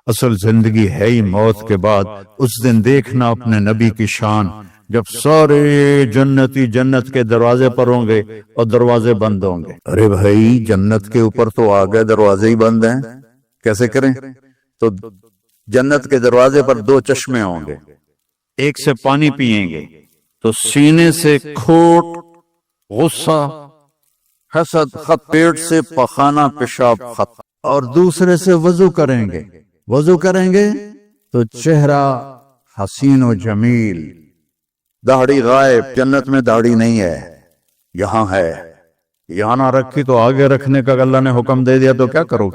اصل زندگی ہے ہی موت کے بعد۔ اس دن دیکھنا اپنے نبی کی شان، جب سارے جنتی جنت کے دروازے پر ہوں گے اور دروازے بند ہوں گے۔ ارے بھائی جنت کے اوپر تو آ گئے، دروازے ہی بند ہیں، کیسے کریں؟ تو جنت کے دروازے پر دو چشمے ہوں گے، ایک سے پانی پئیں گے تو سینے سے کھوٹ، غصہ، حسد، خط، پیٹ سے پخانہ، پیشاب ختم، اور دوسرے سے وضو کریں گے، وضو کریں گے تو چہرہ حسین و جمیل، داڑھی غائب، جنت میں داڑھی نہیں ہے، یہاں ہے، یہاں نہ رکھی تو آگے رکھنے کا اللہ نے حکم دے دیا تو کیا کرو؟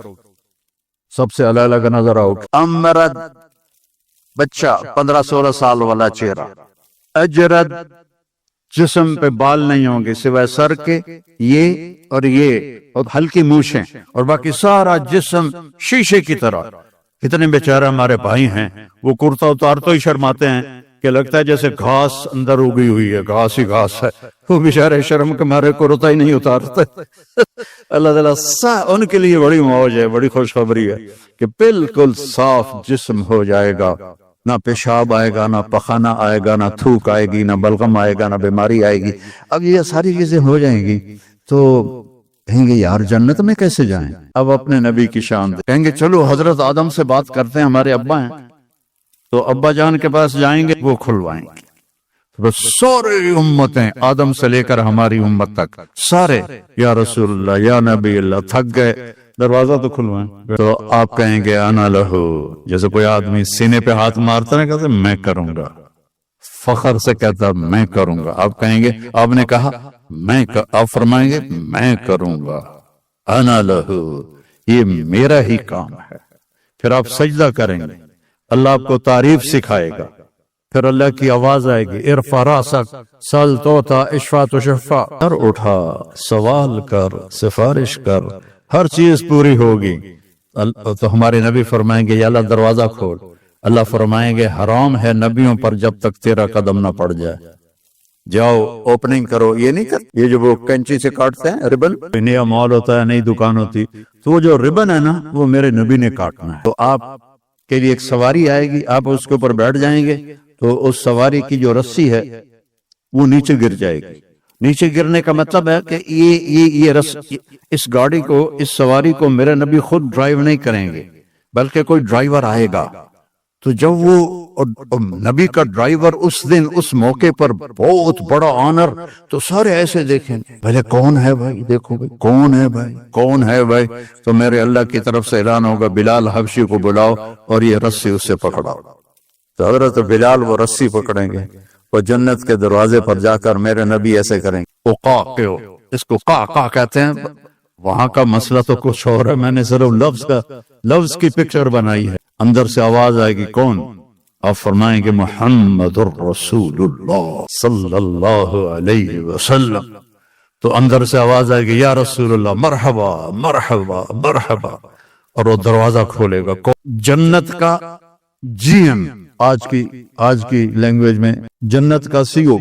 سب سے الگ الگ نظر آؤ۔ امرد بچہ 15-16 سال والا چہرہ، اجرد جسم پہ بال نہیں ہوں گے سوائے سر کے، یہ اور ہلکی مونچھیں، اور باقی سارا جسم شیشے کی طرح۔ کتنے بیچارہ ہمارے بھائی ہیں وہ کرتا اتار تو ہی شرماتے ہیں کہ لگتا ہے جیسے گھاس اندر اگی ہوئی ہے، گھاس ہی گھاس ہے، وہ بیچارے شرم کے مارے کرتا ہی نہیں اتارتے۔ اللہ تعالیٰ ان کے لیے بڑی موج ہے، بڑی خوشخبری ہے کہ بالکل صاف جسم ہو جائے گا، نہ پیشاب آئے گا، نہ پخانہ آئے گا، نہ تھوک آئے گی، نہ بلغم آئے گا، نہ بیماری آئے گی۔ اب یہ ساری چیزیں ہو جائیں گی تو کہیں گے یار جنت میں کیسے جائیں؟ اب اپنے نبی کی شان کہیں گے چلو حضرت آدم سے بات کرتے ہیں، ہمارے ابا ہیں، تو ابا جان کے پاس جائیں گے، وہ کھلوائیں گے۔ بس سارے امتیں آدم سے لے کر ہماری امت تک سارے یا رسول اللہ یا نبی اللہ تھک گئے، دروازہ تو کھلوائیں، تو آپ کہیں گے انا لہو، جیسے کوئی آدمی سینے پہ ہاتھ مارتا ہے کہتے میں کروں گا، فخر سے کہتا میں کروں گا، آپ کہیں گے آپ نے کہا آپ فرمائیں گے میں کروں گا، انا لہو، یہ میرا ہی کام ہے۔ پھر آپ سجدہ کریں گے، اللہ آپ کو تعریف سکھائے گا، پھر اللہ کی آواز آئے گی ارفع راسک سل توتا اشفع تشفع، سر اٹھا سوال کر، سفارش کر، ہر چیز پوری ہوگی۔ تو ہمارے نبی فرمائیں گے یا اللہ دروازہ کھول، اللہ فرمائیں گے حرام ہے نبیوں پر جب تک تیرا قدم نہ پڑ جائے، جاؤ اوپننگ کرو۔ یہ نہیں کر، یہ جو وہ کینچی سے کاٹتے ہیں ربن، نیا مال ہوتا ہے، نئی دکان ہوتی، تو وہ جو ربن ہے نا وہ میرے نبی نے کاٹنا ہے۔ تو آپ کے لیے ایک سواری آئے گی، آپ اس کے اوپر بیٹھ جائیں گے تو اس سواری کی جو رسی ہے وہ نیچے گر جائے گی۔ نیچے گرنے کا مطلب ہے کہ اس گاڑی کو، اس سواری کو میرے نبی خود ڈرائیو نہیں کریں گے بلکہ کوئی ڈرائیور آئے گا۔ تو جب وہ نبی کا ڈرائیور اس دن اس موقع پر بہت بڑا آنر، تو سارے ایسے دیکھیں گے پہلے کون ہے بھائی، دیکھو بھائی کون ہے بھائی، کون ہے بھائی، تو میرے اللہ کی طرف سے اعلان ہوگا بلال حبشی کو بلاؤ اور یہ رسی اس سے پکڑاؤ۔ تو حضرت بلال وہ رسی پکڑیں گے، وہ جنت کے دروازے پر جا کر میرے نبی ایسے کریں گے، اس کو قا کہتے ہیں، وہاں کا مسئلہ تو کچھ اور ہے، میں نے صرف لفظ کی پکچر بنائی ہے۔ اندر سے آواز آئے گی کون؟ آپ فرمائیں گے محمد الرسول اللہ صلی اللہ علیہ وسلم۔ تو اندر سے آواز آئے گی یا رسول اللہ مرحبا مرحبا مرحبا، اور وہ دروازہ کھولے گا جنت کا جی ایم، آج کی لینگویج میں جنت کا سی او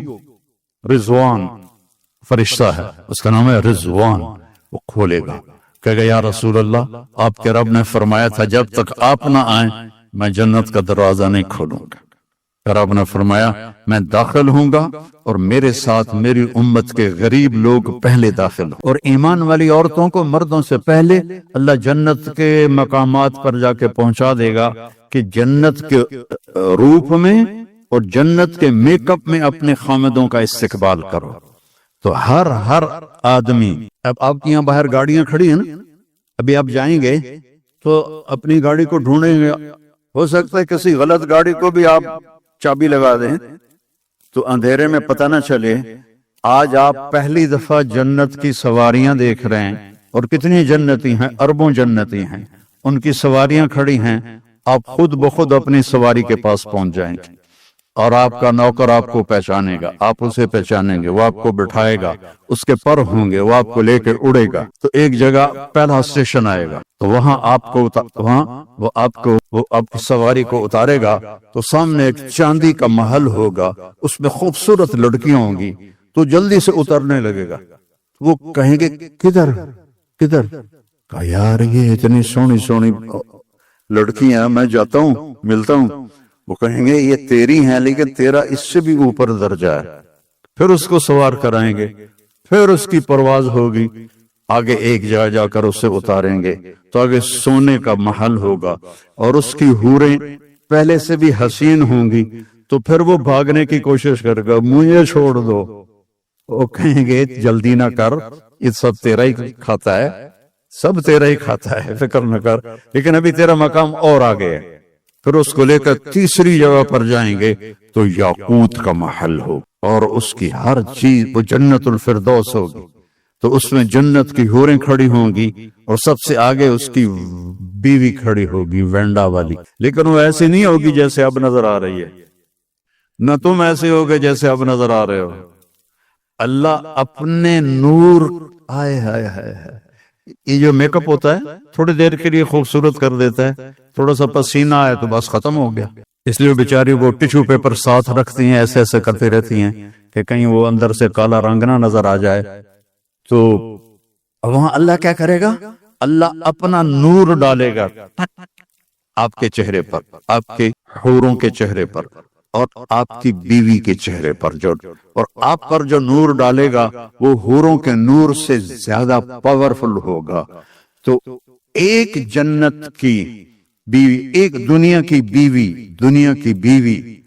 رضوان فرشتہ ہے، اس کا نام ہے رضوان، وہ کھولے گا، کہے گا یا رسول اللہ آپ کے رب نے فرمایا تھا جب تک آپ نہ آئیں میں جنت کا دروازہ نہیں کھولوں گا۔ پھر آپ نے فرمایا میں داخل ہوں گا اور میرے ساتھ میری امت کے غریب لوگ پہلے داخل ہوں، اور ایمان والی عورتوں کو مردوں سے پہلے اللہ جنت کے مقامات پر جا کے پہنچا دے گا کہ جنت کے روپ میں اور جنت کے میک اپ میں اپنے خامدوں کا استقبال کرو۔ تو ہر آدمی، اب آپ کی یہاں باہر گاڑیاں کھڑی ہیں نا، ابھی آپ جائیں گے تو اپنی گاڑی کو ڈھونڈیں گے، ہو سکتا ہے کسی غلط گاڑی کو بھی آپ چابی لگا دیں تو اندھیرے میں پتہ نہ چلے۔ آج آپ پہلی دفعہ جنت کی سواریاں دیکھ رہے ہیں، اور کتنی جنتی ہیں، اربوں جنتی ہیں، ان کی سواریاں کھڑی ہیں، آپ خود بخود اپنی سواری کے پاس پہنچ جائیں گے، اور آپ کا نوکر آپ کو پہچانے گا، آپ اسے پہچانیں گے، وہ آپ کو بٹھائے گا، اس کے پر ہوں گے، وہ آپ کو لے کے اڑے گا، تو ایک جگہ پہلا اسٹیشن آئے گا، تو وہاں وہ آپ کی سواری کو اتارے گا، تو سامنے ایک چاندی کا محل ہوگا، اس میں خوبصورت لڑکیاں ہوں گی، تو جلدی سے اترنے لگے گا، وہ کہیں گے کدھر کہا یار یہ اتنی سونی لڑکیاں میں جاتا ہوں ملتا ہوں، وہ کہیں گے یہ تیری ہیں لیکن تیرا اس سے بھی اوپر درجہ ہے، پھر اس کو سوار کرائیں گے، پھر اس کی پرواز ہوگی، آگے ایک جگہ جا کر اسے اتاریں گے تو آگے سونے کا محل ہوگا، اور اس کی حوریں پہلے سے بھی حسین ہوں گی، تو پھر وہ بھاگنے کی کوشش کرے گا، مجھے چھوڑ دو، وہ کہیں گے جلدی نہ کر، یہ سب تیرا ہی کھاتا ہے، سب تیرا ہی کھاتا ہے، فکر نہ کر، لیکن ابھی تیرا مقام اور آگے ہے۔ پھر اس کو لے کر تیسری جگہ پر جائیں گے تو یاقوت کا محل ہو، اور اس کی ہر چیز وہ جنت الفردوس ہوگی، تو اس میں جنت کی حوریں کھڑی ہوں گی، اور سب سے آگے اس کی بیوی کھڑی ہوگی وینڈا والی، لیکن وہ ایسی نہیں ہوگی جیسے اب نظر آ رہی ہے، نہ تم ایسے ہوگے جیسے اب نظر آ رہے ہو۔ اللہ اپنے نور، آئے ہائے ہائے ہائے، یہ جو میک اپ ہوتا ہے تھوڑی دیر کے لیے خوبصورت کر دیتا ہے، تھوڑا سا پسینہ آئے تو بس ختم ہو گیا، اس لیے بیچاری وہ ٹشو پیپر ساتھ رکھتی ہیں، ایسے ایسے کرتی رہتی ہیں کہ کہیں وہ اندر سے کالا رنگ نہ نظر آ جائے۔ تو وہاں اللہ کیا کرے گا؟ اللہ اپنا نور ڈالے گا آپ کے چہرے پر، آپ کے حوروں کے چہرے پر، اور آپ کی بیوی کے چہرے پر، اور آپ پر جو نور ڈالے گا وہ حوروں کے نور سے زیادہ پاورفل ہوگا۔ تو ایک جنت کی بیوی، ایک دنیا کی بیوی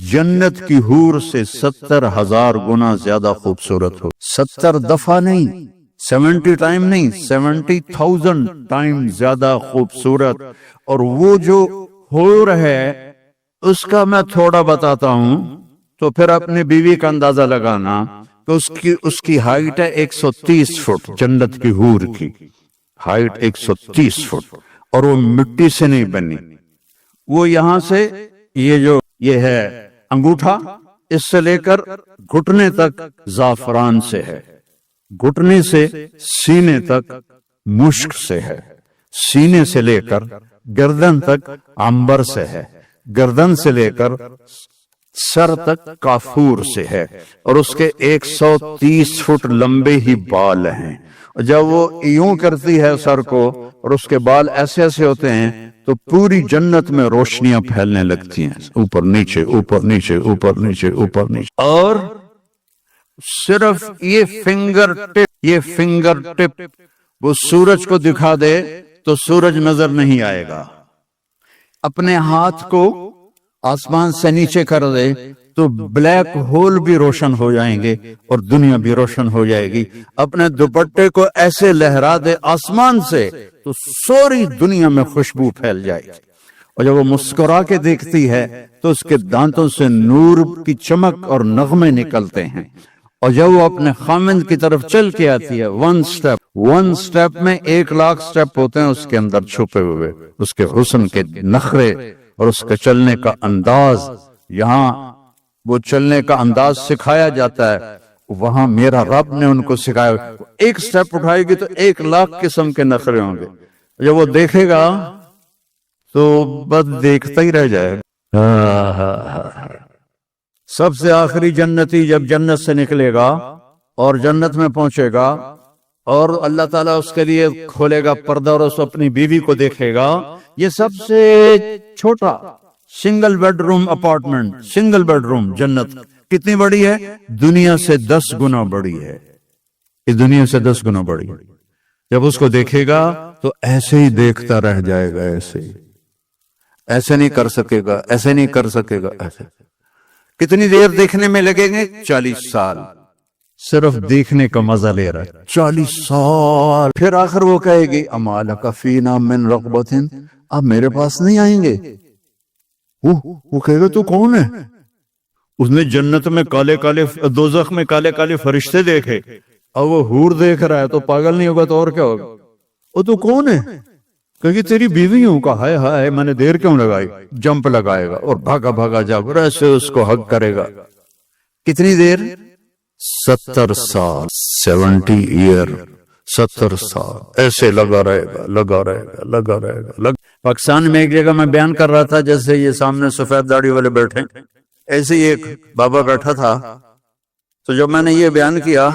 جنت کی حور سے 70,000 گنا زیادہ خوبصورت ہو، 70 دفعہ نہیں، 70 ٹائم نہیں، 70,000 ٹائم زیادہ خوبصورت۔ اور وہ جو حور ہے اس کا میں تھوڑا بتاتا ہوں، تو پھر اپنی بیوی کا اندازہ لگانا کہ اس کی ہائٹ ہے 130 فٹ، جنت کی حور کی ہائٹ 130 فٹ، اور وہ مٹی سے نہیں بنی، وہ یہاں سے یہ ہے انگوٹھا، اس سے لے کر گھٹنے تک زعفران سے ہے، گھٹنے سے سینے تک مشک سے ہے، سینے سے لے کر گردن تک عنبر سے ہے، گردن سے لے کر سر تک کافور سے ہے، اور اس کے 130 فٹ لمبے ہی بال ہیں۔ جب وہ یوں کرتی ہے سر کو، اور اس کے بال ایسے ایسے ہوتے ہیں، تو پوری جنت میں روشنیاں پھیلنے لگتی ہیں، اوپر نیچے اوپر نیچے اوپر نیچے اوپر نیچے، اور صرف یہ فنگر ٹپ وہ سورج کو دکھا دے تو سورج نظر نہیں آئے گا، اپنے ہاتھ کو آسمان سے نیچے کر دے تو بلیک ہول بھی روشن ہو جائیں گے اور دنیا بھی روشن ہو جائے گی، اپنے دوپٹے کو ایسے لہرا دے آسمان سے تو سوری دنیا میں خوشبو پھیل جائے گی، اور جب وہ مسکرا کے دیکھتی ہے تو اس کے دانتوں سے نور کی چمک اور نغمے نکلتے ہیں، اور جب وہ اپنے خامند کی طرف چل کے آتی ہے، ون سٹیپ میں 1,00,000 سٹیپ ہوتے ہیں اس کے اندر چھپے ہوئے، اس کے حسن کے نخرے اور اس کے چلنے کا انداز، یہاں وہ چلنے کا انداز سکھایا جاتا ہے، وہاں میرا رب نے ان کو سکھایا، ایک سٹیپ اٹھائے گی تو 1,00,000 قسم کے نخرے ہوں گے، جب وہ دیکھے گا تو بس دیکھتا ہی رہ جائے گا۔ سب سے آخری جنتی جب جنت سے نکلے گا اور جنت میں پہنچے گا، اور اللہ تعالیٰ اس کے لیے کھولے گا پردہ اور اس اپنی بیوی کو دیکھے گا، یہ سب سے چھوٹا single bed room apartment, single bed room جنت کتنی بڑی ہے؟ دنیا سے 10 گنا بڑی ہے، اس دنیا سے 10 گنا بڑی ہے۔ جب اس کو دیکھے گا تو ایسے ہی دیکھتا رہ جائے گا، ایسے نہیں کر سکے گا، ایسے نہیں کر سکے گا، ایسے۔ کتنی دیر دیکھنے میں لگیں گے؟ 40 سال، صرف دیکھنے کا مزہ لے رہا ہے، 40 سال۔ پھر آخر وہ کہے گی اما لک فینا من رغبۃ، اب میرے پاس نہیں آئیں گے؟ وہ کہے گا تو کون ہے؟ اس نے جنت میں کالے کالے، دوزخ میں کالے کالے فرشتے دیکھے، اور وہ حور دیکھ رہا ہے تو پاگل نہیں ہوگا تو اور کیا ہوگا؟ وہ تو کون ہے؟ کہ تیری بیوی ہوں کا، ہائے ہائے میں نے دیر کیوں لگائی، جمپ لگائے گا اور بھاگا بھاگا جا کر ایسے اس کو حق کرے گا۔ کتنی دیر؟ 70 سال، 70 ایئر، 70 سال ایسے لگا رہے گا، لگا رہے گا، لگا رہے گا۔ پاکستان میں ایک جگہ میں بیان کر رہا تھا، جیسے یہ سامنے سفید داڑھی والے بیٹھے، ایسے ہی ایک بابا بیٹھا تھا، تو جب میں نے یہ بیان کیا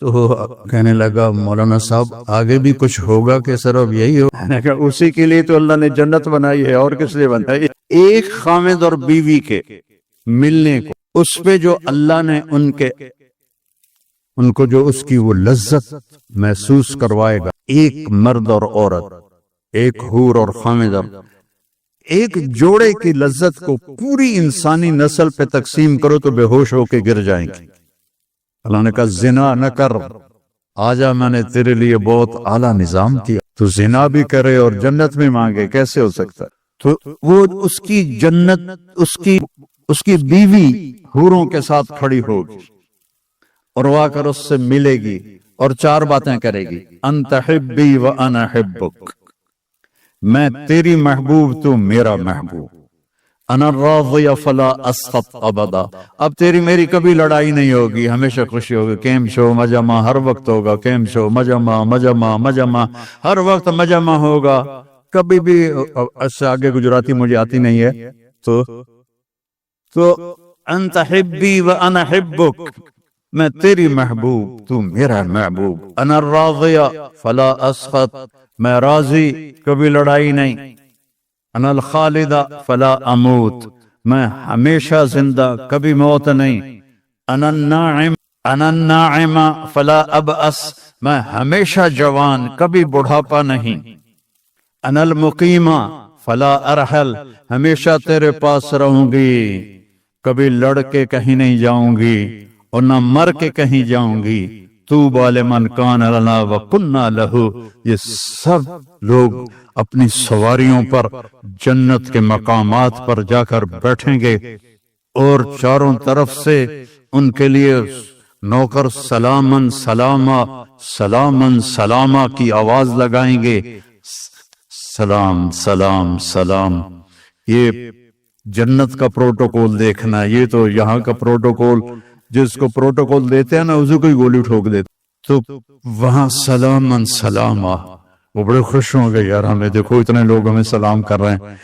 تو کہنے لگا مولانا صاحب آگے بھی کچھ ہوگا کہ صرف یہی ہو؟ میں نے کہا اسی کے لیے تو اللہ نے جنت بنائی ہے، اور کس لیے بنائی؟ ایک خامد اور بیوی کے ملنے کو، اس پہ جو اللہ نے ان کو جو اس کی وہ لذت محسوس کروائے گا، ایک مرد اور عورت، ایک حور اور خامدر، ایک جوڑے کی لذت کو پوری انسانی نسل پہ تقسیم کرو تو بے ہوش ہو کے گر جائیں گے۔ اللہ نے کہا زنا نہ کر، آجا میں نے تیرے لیے بہت اعلیٰ نظام کیا، تو زنا بھی کرے اور جنت میں مانگے، کیسے ہو سکتا؟ تو وہ اس کی جنت، اس کی بیوی حوروں کے ساتھ کھڑی ہوگی اور وہ آ کر اس سے ملے گی اور چار باتیں کرے گی، انت حبی و انا حبک، میں تیری محبوب تو میرا محبوب، انا راضی فلا اسخط ابدا، اب تیری میری کبھی لڑائی نہیں ہوگی، ہمیشہ خوشی ہوگی، کیم شو مجمع ہر وقت ہوگا، کیم شو مجمع ہر وقت مجمع ہوگا، کبھی بھی۔ اس سے آگے گجراتی مجھے آتی نہیں ہے، تو انت حبی و انا حبک، میں تیری محبوب تو میرا محبوب، انا راضی فلا اسخط، میں راضی کبھی لڑائی نہیں، انا الخالد فلا اموت، میں ہمیشہ زندہ کبھی موت نہیں، انا الناعم فلا ابأس، میں ہمیشہ جوان کبھی بڑھاپا نہیں، انا المقیم فلا ارحل، ہمیشہ تیرے پاس رہوں گی، کبھی لڑ کے کہیں نہیں جاؤں گی اور نہ مر کے کہیں جاؤں گی، طوبی لمن کان لنا وکنا لہ، یہ سب لوگ اپنی سواریوں پر جنت کے مقامات پر جا کر بیٹھیں گے اور چاروں طرف سے ان کے لیے نوکر سلامن سلاما سلامن سلاما کی آواز لگائیں گے، سلام سلام سلام۔ یہ جنت کا پروٹوکول دیکھنا، یہ تو یہاں کا پروٹوکول، جس کو پروٹوکول دیتے ہیں نا اسے کوئی گولی ٹھوک دیتے، تو وہاں سلامن سلاما، وہ بڑے خوش ہوں گے، یار ہمیں دیکھو اتنے لوگ ہمیں سلام کر رہے ہیں۔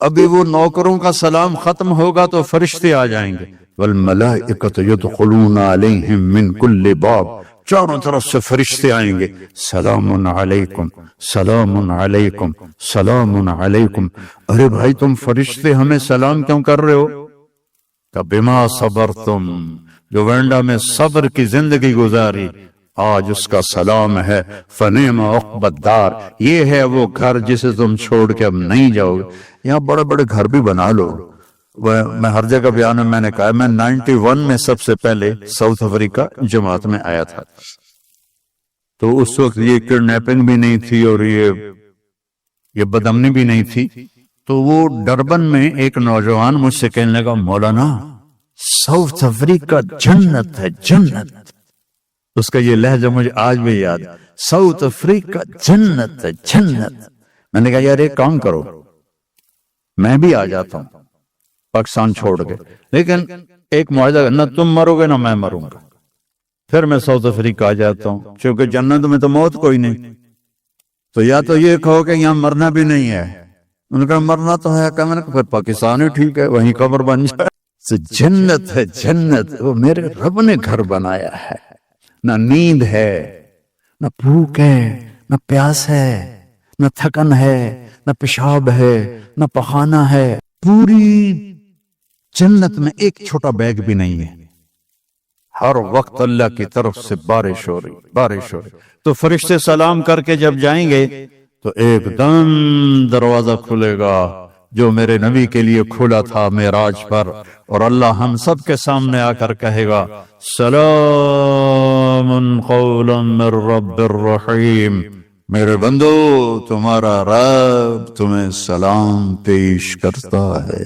ابھی وہ نوکروں کا سلام ختم ہوگا تو فرشتے آ جائیں گے، والملائکۃ یدخلون علیہم من کل باب، چاروں طرف سے فرشتے آئیں گے، سلام علیکم سلام علیکم سلام علیکم۔ ارے بھائی تم فرشتے ہمیں سلام کیوں کر رہے ہو؟ کہ بما صبرتم، جو وینڈا میں صبر کی زندگی گزاری، آج اس کا سلام ہے، فنعم عقبی الدار، یہ ہے وہ گھر جسے تم چھوڑ کے اب نہیں جاؤ گے۔ یہاں بڑے بڑے گھر بھی بنا لو، میں ہر جگہ بیان میں نے کہا، میں 91 میں سب سے پہلے ساؤتھ افریقہ جماعت میں آیا تھا، تو اس وقت یہ کڈنیپنگ بھی نہیں تھی اور یہ بدامنی بھی نہیں تھی، تو وہ ڈربن میں ایک نوجوان مجھ سے کہنے لگا، مولانا ساؤتھ افریقہ جنت ہے، جنت۔ اس کا یہ لہجہ مجھے آج بھی یاد، ساؤتھ افریقہ جنت ہے، جنت۔ میں نے کہا یار ایک کام کرو، میں بھی آ جاتا ہوں پاکستان چھوڑ کے، لیکن ایک معاہدہ، نہ تم مرو گے نہ میں مروں گا، پھر میں ساؤتھ افریقہ آ جاتا ہوں، کیونکہ جنت میں تو موت کوئی نہیں، تو یا تو یہ کہو کہ یہاں مرنا بھی نہیں ہے، ان کا مرنا تو ہے، کہ میں نے کہا پھر پاکستان ہی ٹھیک ہے، وہیں قبر بن جائے۔ جنت ہے، جنت، وہ میرے رب نے گھر بنایا ہے، نہ نیند ہے، نہ بھوک ہے، نہ پیاس ہے، نہ تھکن ہے، نہ پیشاب ہے، نہ پخانہ ہے، پوری جنت میں ایک چھوٹا بیگ بھی نہیں ہے، ہر وقت اللہ کی طرف سے بارش ہو رہی، بارش ہو رہی۔ تو فرشتے سلام کر کے جب جائیں گے تو ایک دم دروازہ کھلے گا جو میرے نبی کے لیے کھلا تھا معراج پر، اور اللہ ہم سب کے سامنے آ کر کہے گا، سلام قولا من رب الرحیم، میرے بندو تمہارا رب تمہیں سلام پیش کرتا ہے۔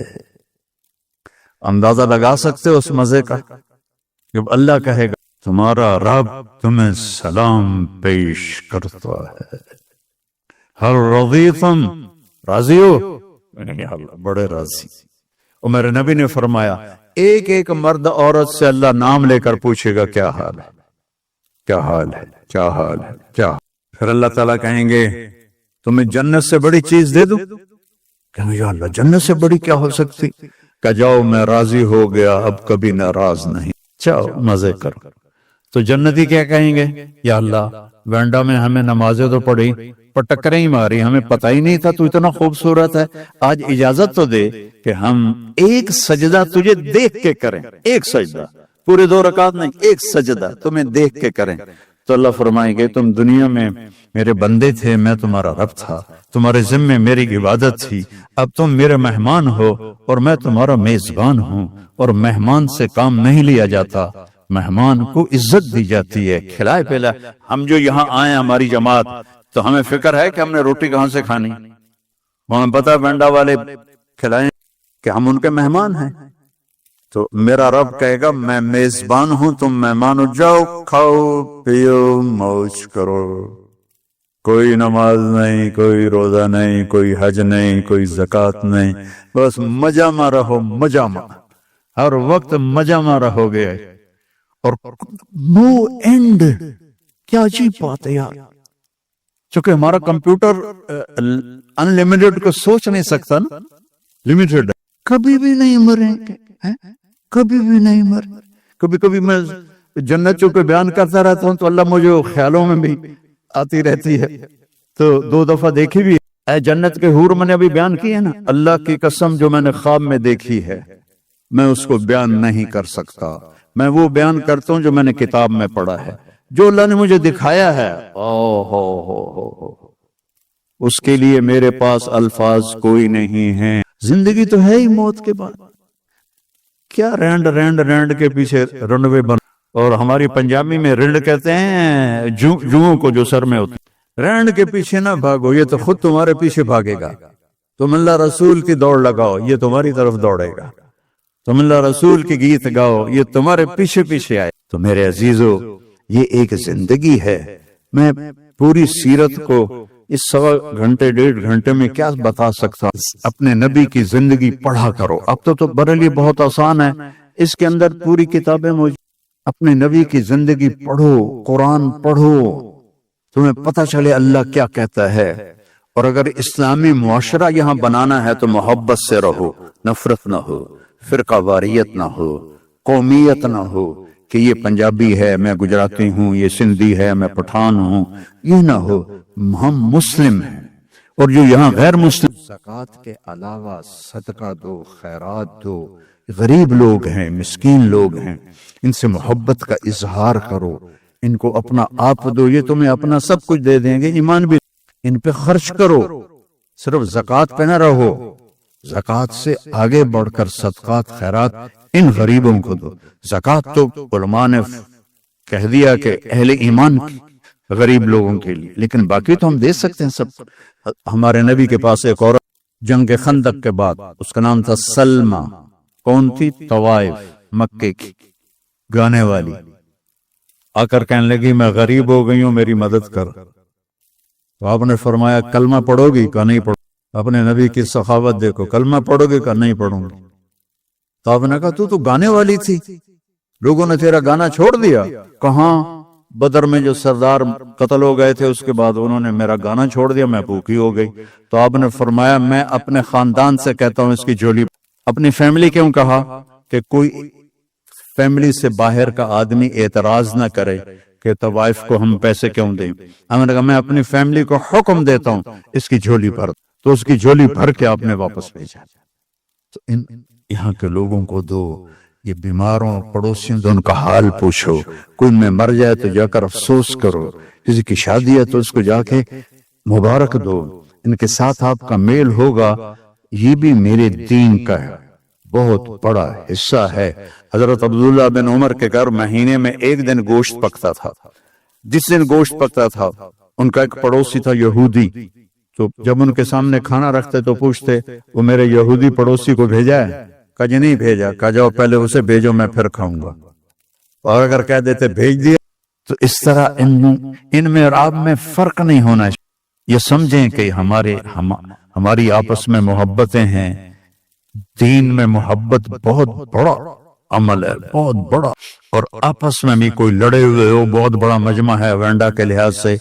اندازہ لگا سکتے ہو اس مزے کا، جب اللہ کہے گا تمہارا رب تمہیں سلام پیش کرتا ہے، ہل رضیتم، راضی ہو؟ بڑے راضی۔ اور میرے نبی نے فرمایا ایک ایک مرد عورت سے اللہ نام لے کر پوچھے گا کیا حال ہے، کیا حال ہے، کیا حال ہے، کیا حال۔ پھر اللہ تعالیٰ کہیں گے تمہیں جنت سے بڑی چیز دے دوں؟ کہیں گے یا اللہ جنت سے بڑی کیا ہو سکتی؟ کہ جاؤ میں راضی ہو گیا، اب کبھی ناراض نہیں، جاؤ مزے کرو۔ تو جنتی کیا کہیں گے؟ یا اللہ وینڈا میں ہمیں نمازیں تو پڑھی پر ٹکریں ہی ماری، ہمیں پتہ ہی نہیں تھا تو اتنا خوبصورت ہے، آج اجازت تو دے کہ ہم ایک سجدہ تجھے دیکھ کے کریں، ایک سجدہ، پورے 2 رکعت نہیں، ایک سجدہ تمہیں دیکھ کے کریں۔ تو اللہ فرمائیں گے تم دنیا میں میرے بندے تھے، میں تمہارا رب تھا، تمہارے ذمے میری عبادت تھی، اب تم میرے مہمان ہو اور میں تمہارا میزبان ہوں، اور مہمان سے کام نہیں لیا جاتا، مہمان کو عزت دی جاتی ہے، کھلائے پلائے۔ ہم جو یہاں آئے ہماری جماعت، تو ہمیں فکر ہے کہ ہم نے روٹی کہاں سے کھانی، ہمیں پتہ بینڈا والے کھلائیں کہ ہم ان کے مہمان ہیں۔ تو میرا رب کہے گا میں میزبان ہوں، تم مہمان ہو، جاؤ کھاؤ پیو موج کرو، کوئی نماز نہیں، کوئی روزہ نہیں، کوئی حج نہیں، کوئی زکوٰۃ نہیں، بس مجامع رہو، مجامع، ہر وقت مجامع رہو گے، اور نو اینڈ۔ کیا عجیب بات ہے یار، چونکہ ہمارا کمپیوٹر ان لمیٹڈ کو سوچ نہیں سکتا نا، لمیٹڈ، کبھی بھی نہیں مریں گے، کبھی بھی نہیں مریں۔ کبھی کبھی میں جنتوں کو بیان کرتا رہتا ہوں تو اللہ مجھے خیالوں میں بھی آتی رہتی ہے، تو 2 دفعہ دیکھی بھی ہے جنت کے حور، میں نے ابھی بیان کی ہے نا، اللہ کی قسم جو میں نے خواب میں دیکھی ہے میں اس کو بیان نہیں کر سکتا، میں وہ بیان کرتا ہوں جو میں نے کتاب میں پڑھا ہے، جو اللہ نے مجھے دکھایا ہے، اس کے لیے میرے پاس الفاظ کوئی نہیں ہیں۔ زندگی تو ہے ہی موت کے بعد، کیا رینڈ رینڈ رینڈ کے پیچھے رنوے بن، اور ہماری پنجابی میں رنڈ کہتے ہیں جوؤں کو جو سر میں ہوتی، رینڈ کے پیچھے نہ بھاگو، یہ تو خود تمہارے پیچھے بھاگے گا، تم اللہ رسول کی دوڑ لگاؤ یہ تمہاری طرف دوڑے گا، تم اللہ رسول کی گیت گاؤ یہ تمہارے پیچھے پیچھے آئے۔ تو میرے عزیزو یہ ایک زندگی ہے، میں پوری سیرت کو اس 1.25 گھنٹے 1.5 گھنٹے میں کیا بتا سکتا، اپنے نبی کی زندگی پڑھا کرو۔ اب تو برلی بہت آسان ہے، اس کے اندر پوری کتابیں موجود، اپنے نبی کی زندگی پڑھو، قرآن پڑھو، تمہیں پتہ چلے اللہ کیا کہتا ہے۔ اور اگر اسلامی معاشرہ یہاں بنانا ہے تو محبت سے رہو، نفرت نہ ہو، فرقہ واریت نہ ہو، قومیت نہ ہو کہ یہ پنجابی ہے میں گجراتی ہوں، یہ سندھی ہے میں پٹھان ہوں، یہ نہ ہو، ہم مسلم ہیں۔ اور جو یہاں غیر مسلم، زکوٰۃ کے علاوہ صدقہ دو، خیرات دو، غریب لوگ ہیں، مسکین لوگ ہیں، ان سے محبت کا اظہار کرو، ان کو اپنا آپ دو، یہ تمہیں اپنا سب کچھ دے دیں گے، ایمان بھی، ان پہ خرچ کرو، صرف زکوٰۃ پہ نہ رہو، زکوٰۃ سے آگے بڑھ کر صدقات خیرات ان غریبوں کو دو۔ زکوٰۃ تو علماء نے کہہ دیا کہ اہل ایمان کی، غریب لوگوں کے لیے، لیکن باقی تو ہم دے سکتے ہیں سب۔ ہمارے نبی کے پاس ایک عورت جنگ خندق کے بعد، اس کا نام تھا سلمہ، کون تھی؟ طوائف، مکے کی گانے والی، آ کر کہنے لگی میں غریب ہو گئی ہوں میری مدد کر۔ تو آپ نے فرمایا کلمہ پڑھو گی؟ کہا نہیں پڑھو۔ اپنے نبی کی سخاوت دیکھو، کلمہ پڑھو گے؟ کہا نہیں پڑھوں گی۔ تو آپ نے کہا تو گانے والی تھی، لوگوں نے تیرا گانا چھوڑ دیا؟ کہاں؟ بدر میں جو سردار قتل ہو گئے تھے اس کے بعد انہوں نے میرا گانا چھوڑ دیا، میں بھوکی ہو گئی۔ تو آپ نے فرمایا میں اپنے خاندان سے کہتا ہوں اس کی جھولی۔ اپنی فیملی کیوں کہا؟ کہ کوئی فیملی سے باہر کا آدمی اعتراض نہ کرے کہ طوائف کو ہم پیسے کیوں دیں۔ ہم نے کہا میں اپنی فیملی کو حکم دیتا ہوں اس کی جھولی بھر، تو اس کی جھولی بھر کے آپ نے واپس بھیجا۔ تو یہاں کے لوگوں کو دو، یہ بیماروں پڑوسیوں تو ان کا حال پوچھو، کوئی میں مر جائے تو جا کر افسوس کرو، کسی کی شادی ہے تو اس کو جا کے مبارک دو، ان کے ساتھ آپ کا میل ہوگا، یہ بھی میرے دین کا ہے، بہت بڑا حصہ ہے۔ حضرت عبداللہ بن عمر کے گھر مہینے میں 1 دن گوشت پکتا تھا، جس دن گوشت پکتا تھا ان کا ایک پڑوسی تھا یہودی، تو جب ان کے سامنے کھانا رکھتے تو پوچھتے وہ میرے یہودی پڑوسی کو بھیجا ہے؟ کہا جی نہیں بھیجا۔ کہا جاؤ پہلے اسے بھیجو میں پھر کھاؤں گا، اور اگر کہہ دیتے بھیج دیا تو اس طرح ان میں اور آپ میں فرق نہیں ہونا چاہیے۔ یہ سمجھیں کہ ہماری آپس میں محبتیں ہیں، دین میں محبت بہت بڑا عمل ہے، بہت بڑا، اور آپس میں بھی کوئی لڑے ہوئے ہو، بہت بڑا مجمع ہے وینڈا کے لحاظ سے،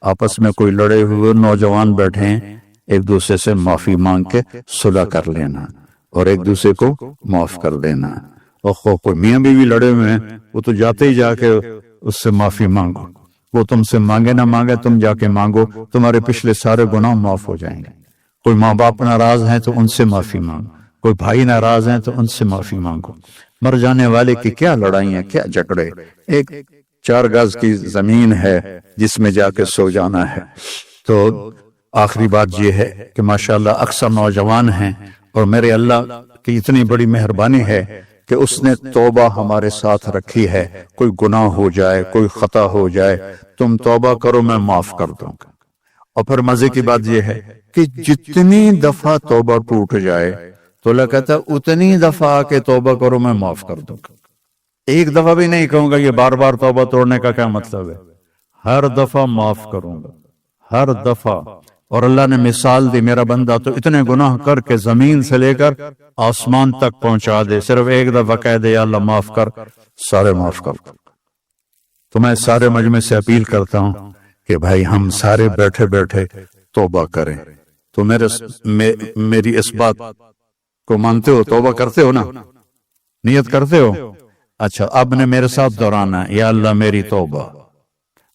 آپس میں کوئی لڑے ہوئے نوجوان بیٹھے ہیں، ایک دوسرے سے معافی مانگ کے صلح کر لینا اور ایک دوسرے کو معاف کر دینا۔ اور کوئی میاں بیوی لڑے ہوئے ہیں وہ تو جاتے ہی جا کے اس سے معافی مانگو. وہ تم سے مانگے نہ مانگے، تم جا کے مانگو، تمہارے پچھلے سارے گناہ معاف ہو جائیں گے. کوئی ماں باپ ناراض ہیں تو ان سے معافی مانگو، کوئی بھائی ناراض ہیں تو ان سے معافی مانگو. مر جانے والے کی کیا لڑائیاں، کیا جھگڑے. ایک 4 گز کی زمین ہے جس میں جا کے سو جانا ہے. تو آخری بات یہ ہے کہ ماشاءاللہ اکثر نوجوان ہیں، اور میرے اللہ کی اتنی بڑی مہربانی ہے کہ اس نے توبہ ہمارے ساتھ رکھی ہے. کوئی گناہ ہو جائے، کوئی خطا ہو جائے، تم توبہ کرو، میں معاف کر دوں گا. اور پھر مزے کی بات یہ ہے کہ جتنی دفعہ توبہ ٹوٹ جائے تو اللہ کہتا ہے اتنی دفعہ آ کے توبہ کرو، میں معاف کر دوں گا. ایک دفعہ بھی نہیں کہوں گا. یہ بار بار توبہ توڑنے کا کیا مطلب ہے؟ ہر دفعہ معاف کروں گا، ہر دفعہ. اور اللہ نے مثال دی، میرا بندہ تو اتنے گناہ کر کے زمین سے لے کر آسمان تک پہنچا دے، صرف ایک دفعہ کہہ دے یا اللہ معاف کر، سارے معاف کر. تو میں سارے مجمع سے اپیل کرتا ہوں کہ بھائی ہم سارے بیٹھے بیٹھے توبہ کریں. تو میری اس بات کو مانتے ہو؟ توبہ کرتے ہو نا؟ نیت کرتے ہو؟ اچھا، اب نے میرے ساتھ دہرانا ہے، یا اللہ میری توبہ.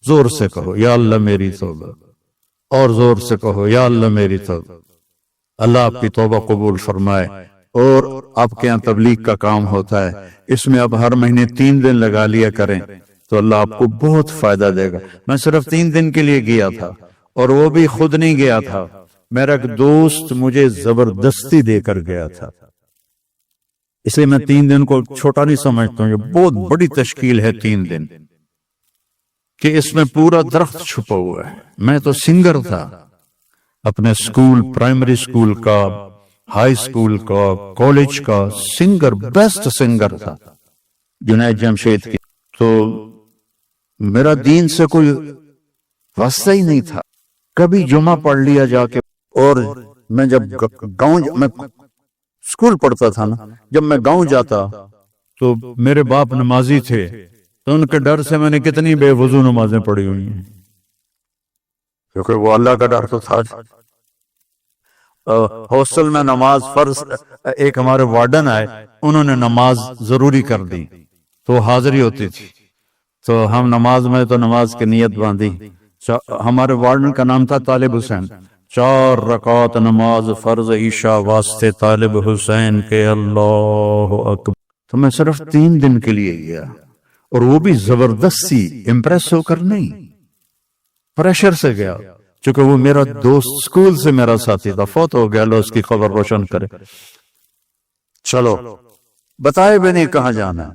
زور سے کہو یا اللہ میری توبہ، اور زور سے کہو یا اللہ میری توبہ. اللہ آپ کی توبہ قبول فرمائے. اور آپ کے یہاں تبلیغ کا کام ہوتا ہے، اس میں اب ہر مہینے 3 دن لگا لیا کریں تو اللہ آپ کو بہت فائدہ دے گا. میں صرف 3 دن کے لیے گیا تھا، اور وہ بھی خود نہیں گیا تھا، میرا ایک دوست مجھے زبردستی دے کر گیا تھا. اس لیے میں 3 دن کو چھوٹا نہیں سمجھتا ہوں، یہ بہت بڑی تشکیل ہے 3 دن، کہ اس میں پورا درخت چھپا ہوا ہے. میں تو سنگر تھا، اپنے سکول، پرائمری سکول کا، ہائی سکول کا، کالج کا سنگر، بیسٹ سنگر تھا جنید جمشید کی. تو میرا دین سے کوئی واسطہ ہی نہیں تھا. کبھی جمعہ پڑھ لیا جا کے. اور میں جب گاؤں میں سکول پڑھتا تھا نا، جب میں گاؤں جاتا تو میرے باپ نمازی تھے، تو ان کے ڈر سے میں نے کتنی بے وضو نمازیں پڑھی ہوئی ہیں، کیونکہ وہ اللہ کا ڈر تو تھا. ہاسٹل میں نماز فرض، ایک ہمارے وارڈن آئے، انہوں نے نماز ضروری کر دی تو حاضری ہوتی تھی. تو ہم نماز میں تو نماز کی نیت باندھی. ہمارے وارڈن کا نام تھا طالب حسین. 4 رکعت نماز فرض عشاء واسطے طالب حسین کے، اللہ اکبر. تو میں صرف 3 دن کے لیے گیا، اور وہ بھی زبردستی، امپریس ہو کر نہیں، پریشر سے گیا، چونکہ وہ میرا دوست سکول سے میرا ساتھی تھا، فوت ہو گیا، اللہ اس کی خبر روشن کرے. چلو، بتائے بھی نہیں کہاں جانا.